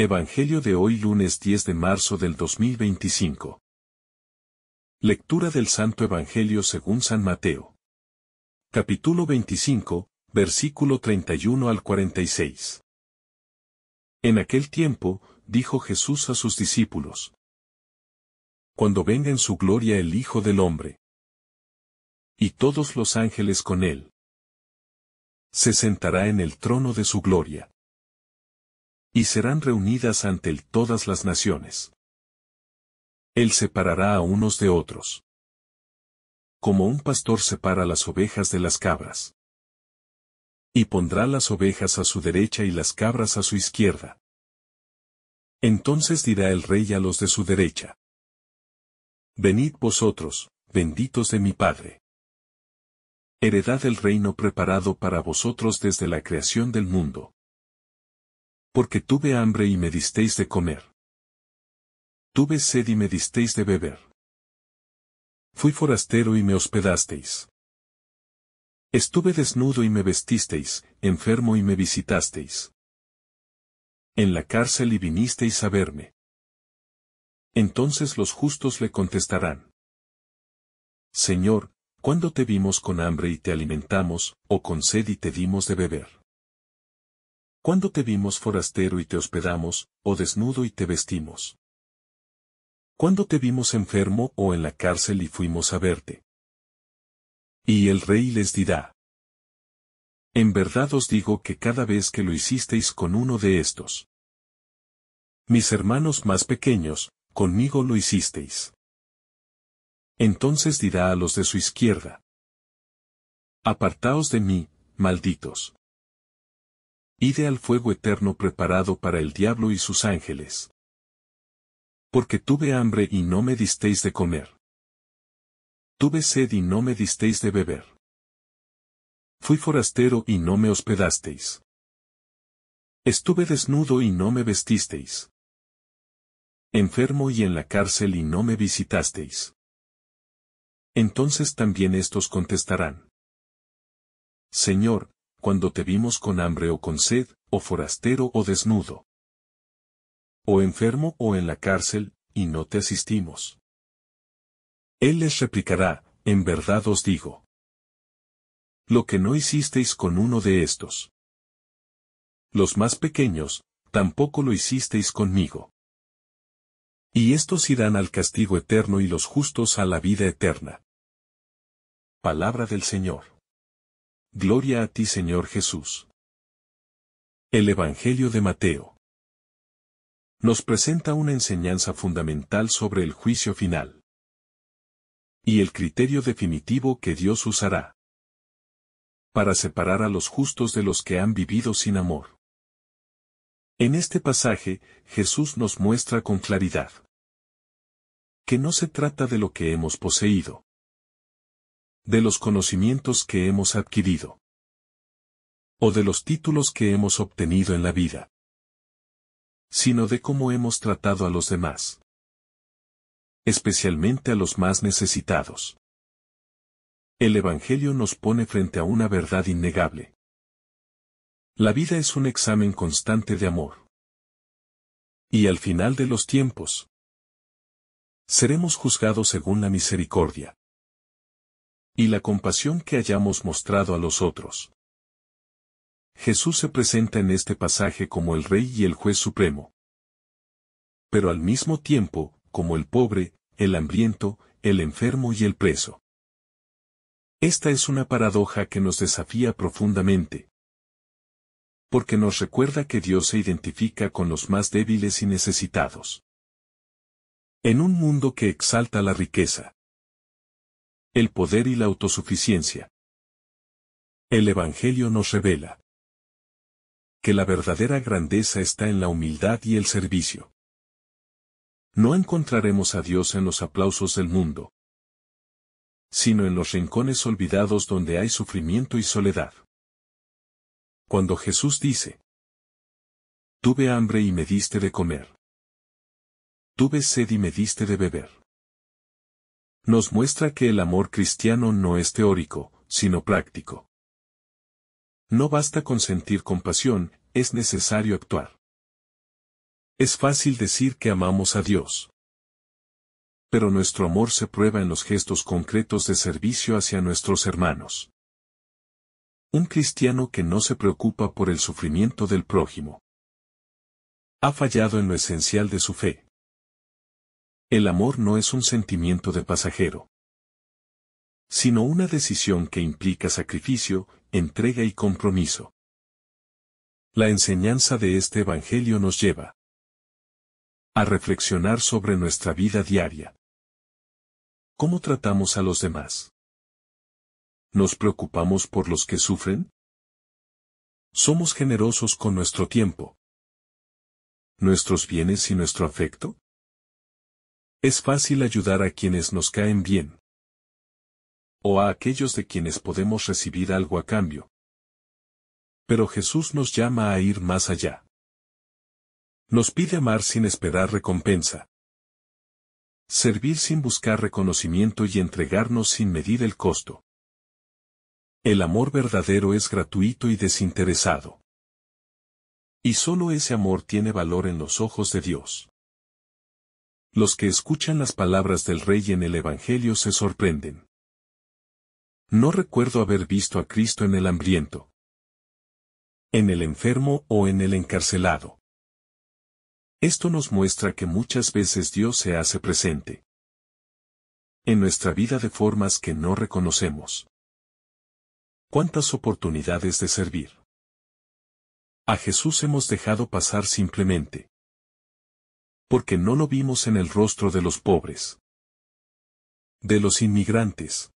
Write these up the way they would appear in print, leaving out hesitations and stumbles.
Evangelio de hoy lunes 10 de marzo del 2025. Lectura del Santo Evangelio según San Mateo. Capítulo 25, versículo 31 al 46. En aquel tiempo, dijo Jesús a sus discípulos: Cuando venga en su gloria el Hijo del Hombre, y todos los ángeles con él, se sentará en el trono de su gloria. Y serán reunidas ante él todas las naciones. Él separará a unos de otros, como un pastor separa las ovejas de las cabras. Y pondrá las ovejas a su derecha y las cabras a su izquierda. Entonces dirá el rey a los de su derecha: Venid vosotros, benditos de mi Padre. Heredad el reino preparado para vosotros desde la creación del mundo. Porque tuve hambre y me disteis de comer. Tuve sed y me disteis de beber. Fui forastero y me hospedasteis. Estuve desnudo y me vestisteis, enfermo y me visitasteis. En la cárcel y vinisteis a verme. Entonces los justos le contestarán: Señor, ¿cuándo te vimos con hambre y te alimentamos, o con sed y te dimos de beber? ¿Cuándo te vimos forastero y te hospedamos, o desnudo y te vestimos? ¿Cuándo te vimos enfermo o en la cárcel y fuimos a verte? Y el rey les dirá: En verdad os digo que cada vez que lo hicisteis con uno de estos, mis hermanos más pequeños, conmigo lo hicisteis. Entonces dirá a los de su izquierda: Apartaos de mí, malditos. Ide al fuego eterno preparado para el diablo y sus ángeles. Porque tuve hambre y no me disteis de comer. Tuve sed y no me disteis de beber. Fui forastero y no me hospedasteis. Estuve desnudo y no me vestisteis. Enfermo y en la cárcel y no me visitasteis. Entonces también estos contestarán: Señor, cuando te vimos con hambre o con sed, o forastero o desnudo, o enfermo o en la cárcel, y no te asistimos. Él les replicará: En verdad os digo, lo que no hicisteis con uno de estos, los más pequeños, tampoco lo hicisteis conmigo. Y estos irán al castigo eterno y los justos a la vida eterna. Palabra del Señor. Gloria a ti, Señor Jesús. El Evangelio de Mateo nos presenta una enseñanza fundamental sobre el juicio final y el criterio definitivo que Dios usará para separar a los justos de los que han vivido sin amor. En este pasaje, Jesús nos muestra con claridad que no se trata de lo que hemos poseído, de los conocimientos que hemos adquirido, o de los títulos que hemos obtenido en la vida, sino de cómo hemos tratado a los demás, especialmente a los más necesitados. El Evangelio nos pone frente a una verdad innegable. La vida es un examen constante de amor. Y al final de los tiempos, seremos juzgados según la misericordia y la compasión que hayamos mostrado a los otros. Jesús se presenta en este pasaje como el Rey y el Juez Supremo, pero al mismo tiempo, como el pobre, el hambriento, el enfermo y el preso. Esta es una paradoja que nos desafía profundamente, porque nos recuerda que Dios se identifica con los más débiles y necesitados. En un mundo que exalta la riqueza, el poder y la autosuficiencia, el Evangelio nos revela que la verdadera grandeza está en la humildad y el servicio. No encontraremos a Dios en los aplausos del mundo, sino en los rincones olvidados donde hay sufrimiento y soledad. Cuando Jesús dice: Tuve hambre y me diste de comer. Tuve sed y me diste de beber. Nos muestra que el amor cristiano no es teórico, sino práctico. No basta con sentir compasión, es necesario actuar. Es fácil decir que amamos a Dios. Pero nuestro amor se prueba en los gestos concretos de servicio hacia nuestros hermanos. Un cristiano que no se preocupa por el sufrimiento del prójimo ha fallado en lo esencial de su fe. El amor no es un sentimiento de pasajero, sino una decisión que implica sacrificio, entrega y compromiso. La enseñanza de este Evangelio nos lleva a reflexionar sobre nuestra vida diaria. ¿Cómo tratamos a los demás? ¿Nos preocupamos por los que sufren? ¿Somos generosos con nuestro tiempo, nuestros bienes y nuestro afecto? Es fácil ayudar a quienes nos caen bien, o a aquellos de quienes podemos recibir algo a cambio. Pero Jesús nos llama a ir más allá. Nos pide amar sin esperar recompensa, servir sin buscar reconocimiento y entregarnos sin medir el costo. El amor verdadero es gratuito y desinteresado. Y solo ese amor tiene valor en los ojos de Dios. Los que escuchan las palabras del Rey en el Evangelio se sorprenden. No recuerdo haber visto a Cristo en el hambriento, en el enfermo o en el encarcelado. Esto nos muestra que muchas veces Dios se hace presente en nuestra vida de formas que no reconocemos. ¿Cuántas oportunidades de servir a Jesús hemos dejado pasar simplemente porque no lo vimos en el rostro de los pobres, de los inmigrantes,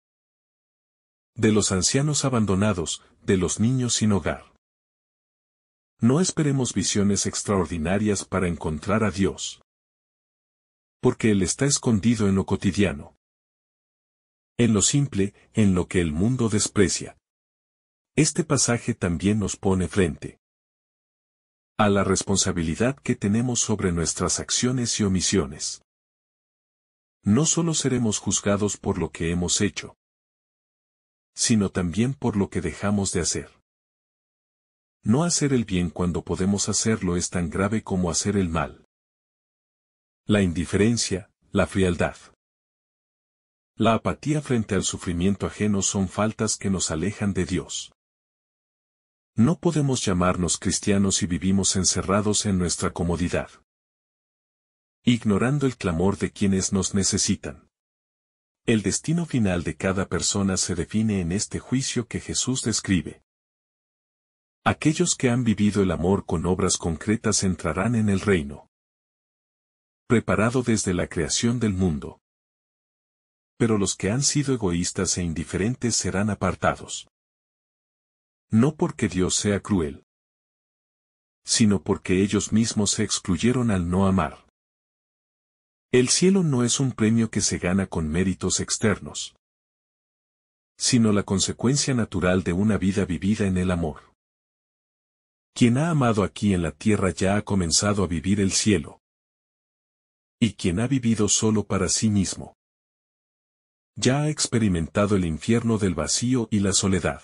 de los ancianos abandonados, de los niños sin hogar? No esperemos visiones extraordinarias para encontrar a Dios, porque Él está escondido en lo cotidiano, en lo simple, en lo que el mundo desprecia. Este pasaje también nos pone frente a la responsabilidad que tenemos sobre nuestras acciones y omisiones. No solo seremos juzgados por lo que hemos hecho, sino también por lo que dejamos de hacer. No hacer el bien cuando podemos hacerlo es tan grave como hacer el mal. La indiferencia, la frialdad, la apatía frente al sufrimiento ajeno son faltas que nos alejan de Dios. No podemos llamarnos cristianos si vivimos encerrados en nuestra comodidad, ignorando el clamor de quienes nos necesitan. El destino final de cada persona se define en este juicio que Jesús describe. Aquellos que han vivido el amor con obras concretas entrarán en el reino, preparado desde la creación del mundo. Pero los que han sido egoístas e indiferentes serán apartados. No porque Dios sea cruel, sino porque ellos mismos se excluyeron al no amar. El cielo no es un premio que se gana con méritos externos, sino la consecuencia natural de una vida vivida en el amor. Quien ha amado aquí en la tierra ya ha comenzado a vivir el cielo. Y quien ha vivido solo para sí mismo, ya ha experimentado el infierno del vacío y la soledad.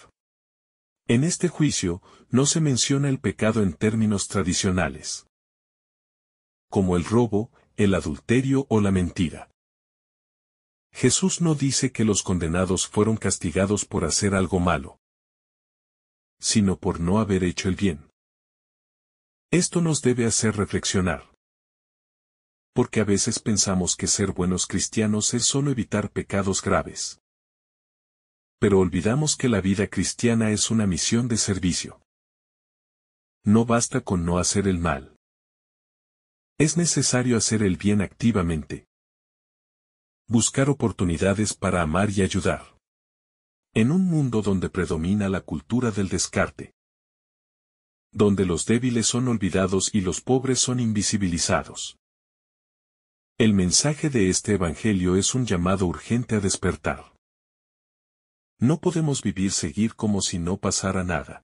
En este juicio, no se menciona el pecado en términos tradicionales, como el robo, el adulterio o la mentira. Jesús no dice que los condenados fueron castigados por hacer algo malo, sino por no haber hecho el bien. Esto nos debe hacer reflexionar, porque a veces pensamos que ser buenos cristianos es solo evitar pecados graves. Pero olvidamos que la vida cristiana es una misión de servicio. No basta con no hacer el mal. Es necesario hacer el bien activamente. Buscar oportunidades para amar y ayudar. En un mundo donde predomina la cultura del descarte, donde los débiles son olvidados y los pobres son invisibilizados. El mensaje de este Evangelio es un llamado urgente a despertar. No podemos seguir como si no pasara nada.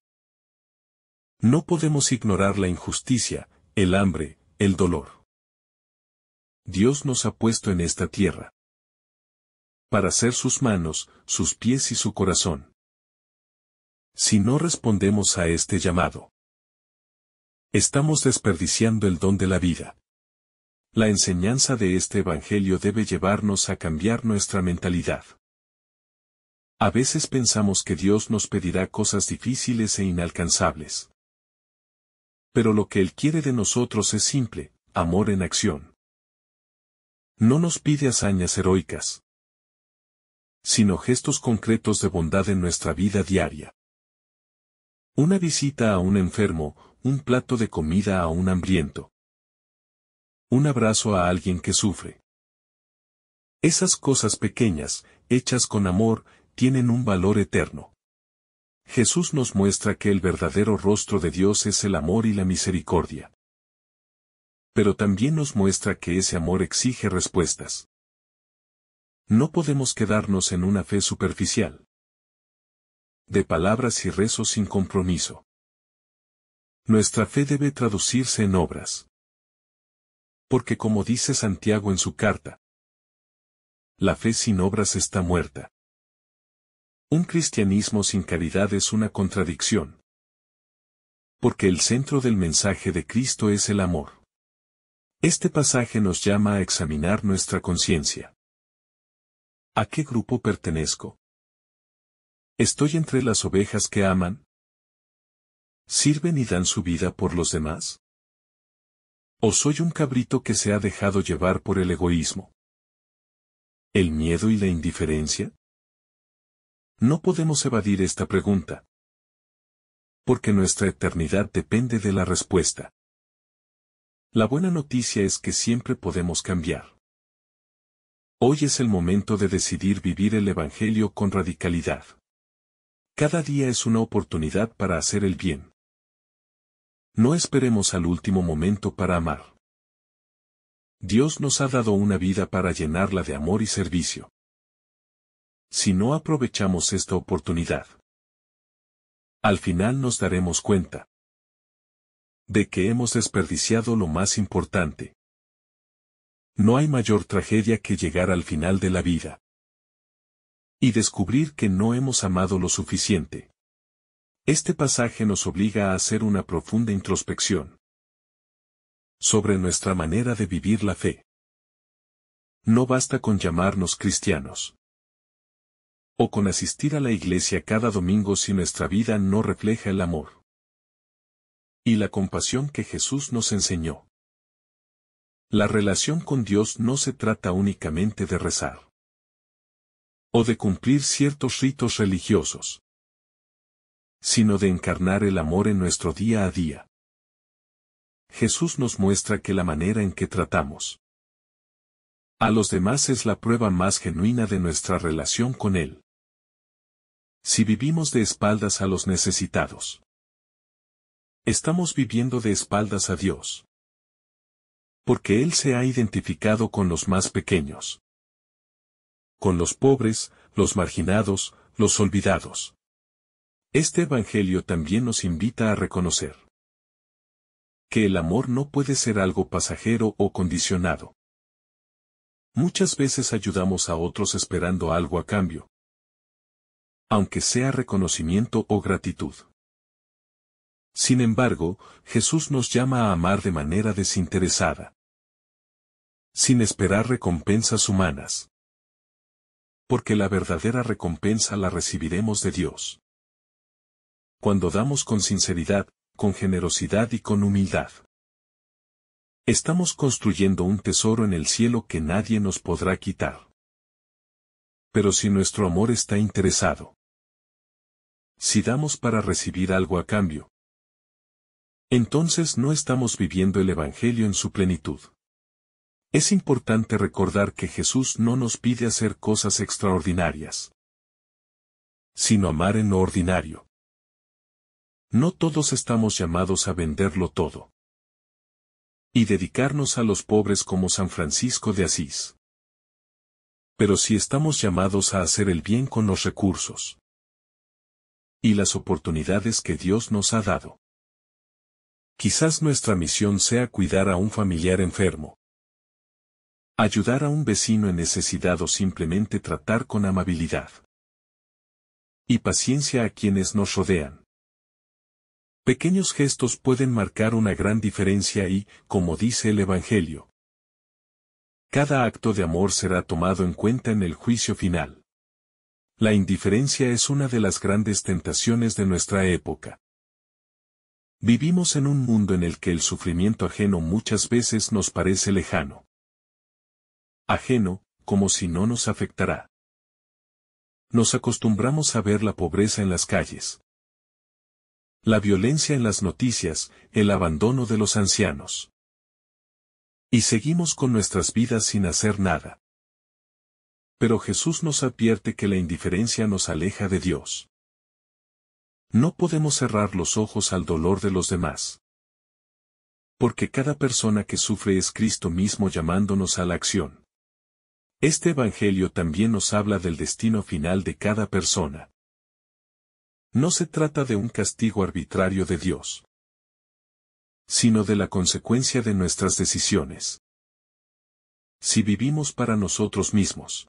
No podemos ignorar la injusticia, el hambre, el dolor. Dios nos ha puesto en esta tierra para ser sus manos, sus pies y su corazón. Si no respondemos a este llamado, estamos desperdiciando el don de la vida. La enseñanza de este Evangelio debe llevarnos a cambiar nuestra mentalidad. A veces pensamos que Dios nos pedirá cosas difíciles e inalcanzables. Pero lo que Él quiere de nosotros es simple, amor en acción. No nos pide hazañas heroicas, sino gestos concretos de bondad en nuestra vida diaria. Una visita a un enfermo, un plato de comida a un hambriento. Un abrazo a alguien que sufre. Esas cosas pequeñas, hechas con amor, tienen un valor eterno. Jesús nos muestra que el verdadero rostro de Dios es el amor y la misericordia. Pero también nos muestra que ese amor exige respuestas. No podemos quedarnos en una fe superficial, de palabras y rezos sin compromiso. Nuestra fe debe traducirse en obras. Porque como dice Santiago en su carta, la fe sin obras está muerta. Un cristianismo sin caridad es una contradicción. Porque el centro del mensaje de Cristo es el amor. Este pasaje nos llama a examinar nuestra conciencia. ¿A qué grupo pertenezco? ¿Estoy entre las ovejas que aman? ¿Sirven y dan su vida por los demás? ¿O soy un cabrito que se ha dejado llevar por el egoísmo? ¿El miedo y la indiferencia? No podemos evadir esta pregunta. Porque nuestra eternidad depende de la respuesta. La buena noticia es que siempre podemos cambiar. Hoy es el momento de decidir vivir el Evangelio con radicalidad. Cada día es una oportunidad para hacer el bien. No esperemos al último momento para amar. Dios nos ha dado una vida para llenarla de amor y servicio. Si no aprovechamos esta oportunidad, al final nos daremos cuenta de que hemos desperdiciado lo más importante. No hay mayor tragedia que llegar al final de la vida y descubrir que no hemos amado lo suficiente. Este pasaje nos obliga a hacer una profunda introspección sobre nuestra manera de vivir la fe. No basta con llamarnos cristianos o con asistir a la iglesia cada domingo si nuestra vida no refleja el amor y la compasión que Jesús nos enseñó. La relación con Dios no se trata únicamente de rezar o de cumplir ciertos ritos religiosos, sino de encarnar el amor en nuestro día a día. Jesús nos muestra que la manera en que tratamos a los demás es la prueba más genuina de nuestra relación con Él. Si vivimos de espaldas a los necesitados, estamos viviendo de espaldas a Dios. Porque Él se ha identificado con los más pequeños, con los pobres, los marginados, los olvidados. Este Evangelio también nos invita a reconocer que el amor no puede ser algo pasajero o condicionado. Muchas veces ayudamos a otros esperando algo a cambio, aunque sea reconocimiento o gratitud. Sin embargo, Jesús nos llama a amar de manera desinteresada, sin esperar recompensas humanas. Porque la verdadera recompensa la recibiremos de Dios. Cuando damos con sinceridad, con generosidad y con humildad. Estamos construyendo un tesoro en el cielo que nadie nos podrá quitar. Pero si nuestro amor está interesado, si damos para recibir algo a cambio, entonces no estamos viviendo el Evangelio en su plenitud. Es importante recordar que Jesús no nos pide hacer cosas extraordinarias, sino amar en lo ordinario. No todos estamos llamados a venderlo todo y dedicarnos a los pobres como San Francisco de Asís. Pero sí estamos llamados a hacer el bien con los recursos y las oportunidades que Dios nos ha dado. Quizás nuestra misión sea cuidar a un familiar enfermo, ayudar a un vecino en necesidad o simplemente tratar con amabilidad y paciencia a quienes nos rodean. Pequeños gestos pueden marcar una gran diferencia y, como dice el Evangelio, Cada acto de amor será tomado en cuenta en el juicio final. La indiferencia es una de las grandes tentaciones de nuestra época. Vivimos en un mundo en el que el sufrimiento ajeno muchas veces nos parece lejano. Ajeno, como si no nos afectará. Nos acostumbramos a ver la pobreza en las calles, la violencia en las noticias, el abandono de los ancianos. Y seguimos con nuestras vidas sin hacer nada. Pero Jesús nos advierte que la indiferencia nos aleja de Dios. No podemos cerrar los ojos al dolor de los demás. Porque cada persona que sufre es Cristo mismo llamándonos a la acción. Este Evangelio también nos habla del destino final de cada persona. No se trata de un castigo arbitrario de Dios, sino de la consecuencia de nuestras decisiones. Si vivimos para nosotros mismos,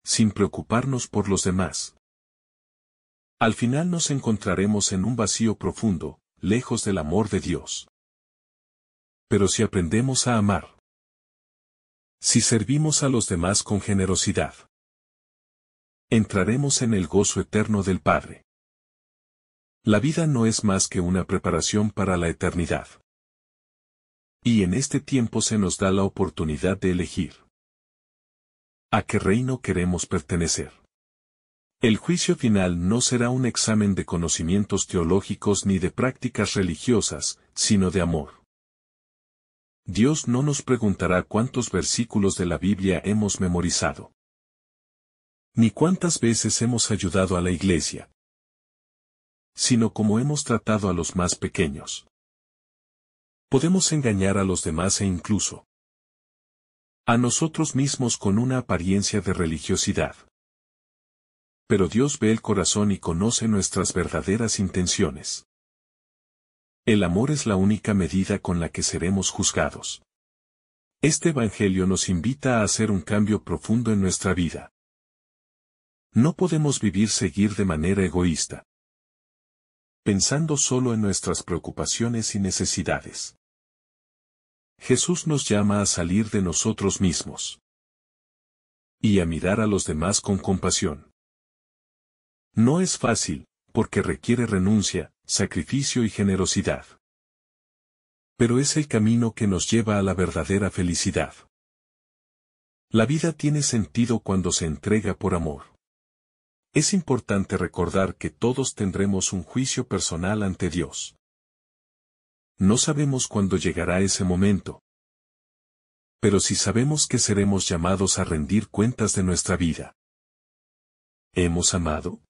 sin preocuparnos por los demás, al final nos encontraremos en un vacío profundo, lejos del amor de Dios. Pero si aprendemos a amar, si servimos a los demás con generosidad, entraremos en el gozo eterno del Padre. La vida no es más que una preparación para la eternidad. Y en este tiempo se nos da la oportunidad de elegir a qué reino queremos pertenecer. El juicio final no será un examen de conocimientos teológicos ni de prácticas religiosas, sino de amor. Dios no nos preguntará cuántos versículos de la Biblia hemos memorizado, ni cuántas veces hemos ayudado a la iglesia, sino cómo hemos tratado a los más pequeños. Podemos engañar a los demás e incluso a nosotros mismos con una apariencia de religiosidad. Pero Dios ve el corazón y conoce nuestras verdaderas intenciones. El amor es la única medida con la que seremos juzgados. Este Evangelio nos invita a hacer un cambio profundo en nuestra vida. No podemos seguir de manera egoísta, pensando solo en nuestras preocupaciones y necesidades. Jesús nos llama a salir de nosotros mismos y a mirar a los demás con compasión. No es fácil, porque requiere renuncia, sacrificio y generosidad. Pero es el camino que nos lleva a la verdadera felicidad. La vida tiene sentido cuando se entrega por amor. Es importante recordar que todos tendremos un juicio personal ante Dios. No sabemos cuándo llegará ese momento. Pero sí sabemos que seremos llamados a rendir cuentas de nuestra vida. ¿Hemos amado?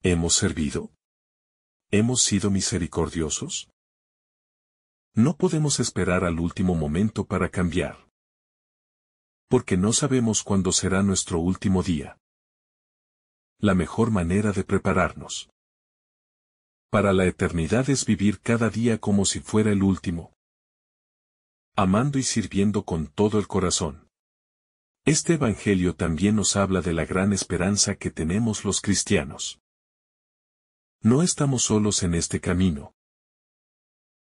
¿Hemos servido? ¿Hemos sido misericordiosos? No podemos esperar al último momento para cambiar. Porque no sabemos cuándo será nuestro último día. La mejor manera de prepararnos para la eternidad es vivir cada día como si fuera el último, amando y sirviendo con todo el corazón. Este Evangelio también nos habla de la gran esperanza que tenemos los cristianos. No estamos solos en este camino,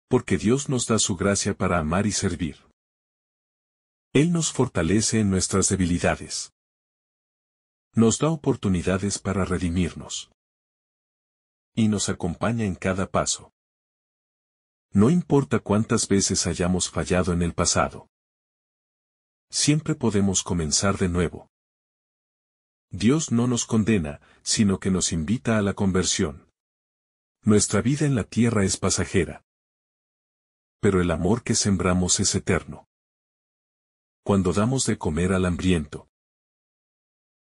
porque Dios nos da su gracia para amar y servir. Él nos fortalece en nuestras debilidades. Nos da oportunidades para redimirnos. Y nos acompaña en cada paso. No importa cuántas veces hayamos fallado en el pasado. Siempre podemos comenzar de nuevo. Dios no nos condena, sino que nos invita a la conversión. Nuestra vida en la tierra es pasajera. Pero el amor que sembramos es eterno. Cuando damos de comer al hambriento.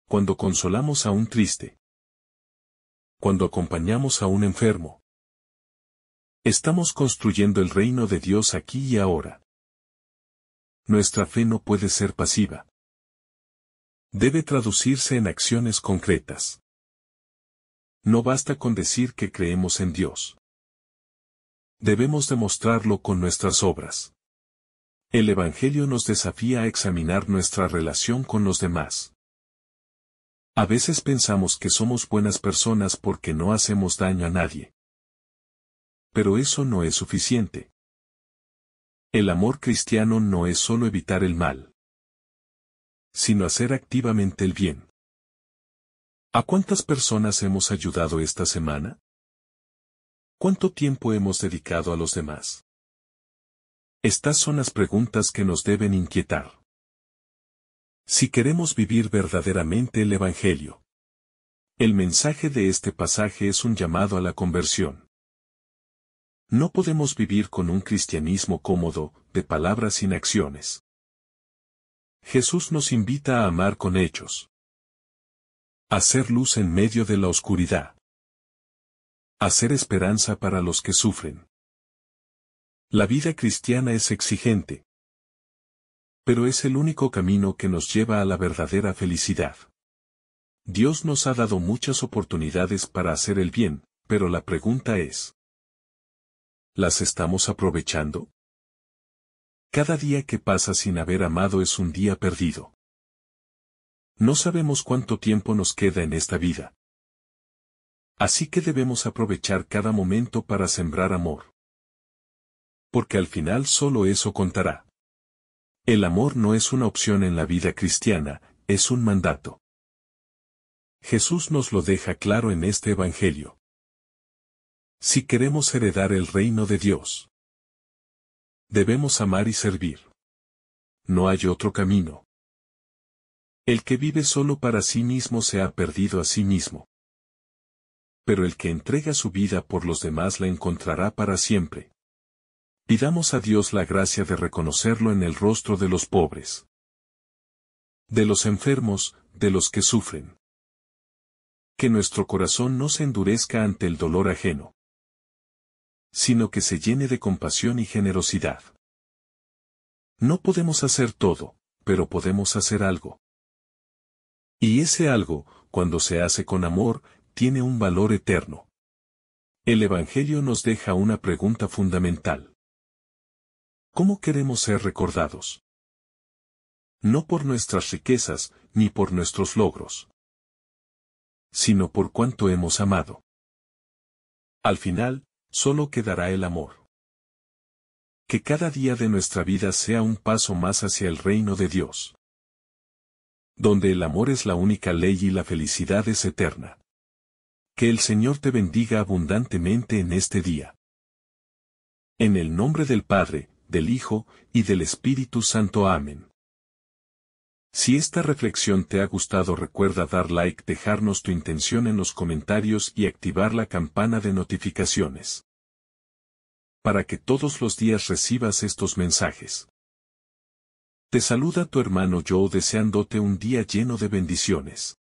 Cuando consolamos a un triste. Cuando acompañamos a un enfermo. Estamos construyendo el reino de Dios aquí y ahora. Nuestra fe no puede ser pasiva. Debe traducirse en acciones concretas. No basta con decir que creemos en Dios. Debemos demostrarlo con nuestras obras. El Evangelio nos desafía a examinar nuestra relación con los demás. A veces pensamos que somos buenas personas porque no hacemos daño a nadie. Pero eso no es suficiente. El amor cristiano no es solo evitar el mal. sino hacer activamente el bien. ¿A cuántas personas hemos ayudado esta semana? ¿Cuánto tiempo hemos dedicado a los demás? Estas son las preguntas que nos deben inquietar. Si queremos vivir verdaderamente el Evangelio. El mensaje de este pasaje es un llamado a la conversión. No podemos vivir con un cristianismo cómodo, de palabras sin acciones. Jesús nos invita a amar con hechos. A ser luz en medio de la oscuridad. A ser esperanza para los que sufren. La vida cristiana es exigente. Pero es el único camino que nos lleva a la verdadera felicidad. Dios nos ha dado muchas oportunidades para hacer el bien, pero la pregunta es: ¿las estamos aprovechando? Cada día que pasa sin haber amado es un día perdido. No sabemos cuánto tiempo nos queda en esta vida. Así que debemos aprovechar cada momento para sembrar amor. Porque al final solo eso contará. El amor no es una opción en la vida cristiana, es un mandato. Jesús nos lo deja claro en este Evangelio. Si queremos heredar el reino de Dios, debemos amar y servir. No hay otro camino. El que vive solo para sí mismo se ha perdido a sí mismo. Pero el que entrega su vida por los demás la encontrará para siempre. Pidamos a Dios la gracia de reconocerlo en el rostro de los pobres, de los enfermos, de los que sufren. Que nuestro corazón no se endurezca ante el dolor ajeno, sino que se llene de compasión y generosidad. No podemos hacer todo, pero podemos hacer algo. Y ese algo, cuando se hace con amor, tiene un valor eterno. El Evangelio nos deja una pregunta fundamental. ¿Cómo queremos ser recordados? No por nuestras riquezas, ni por nuestros logros, sino por cuánto hemos amado. Al final, solo quedará el amor. Que cada día de nuestra vida sea un paso más hacia el reino de Dios, donde el amor es la única ley y la felicidad es eterna. Que el Señor te bendiga abundantemente en este día. En el nombre del Padre, del Hijo, y del Espíritu Santo. Amén. Si esta reflexión te ha gustado, recuerda dar like, dejarnos tu intención en los comentarios y activar la campana de notificaciones, para que todos los días recibas estos mensajes. Te saluda tu hermano Joe deseándote un día lleno de bendiciones.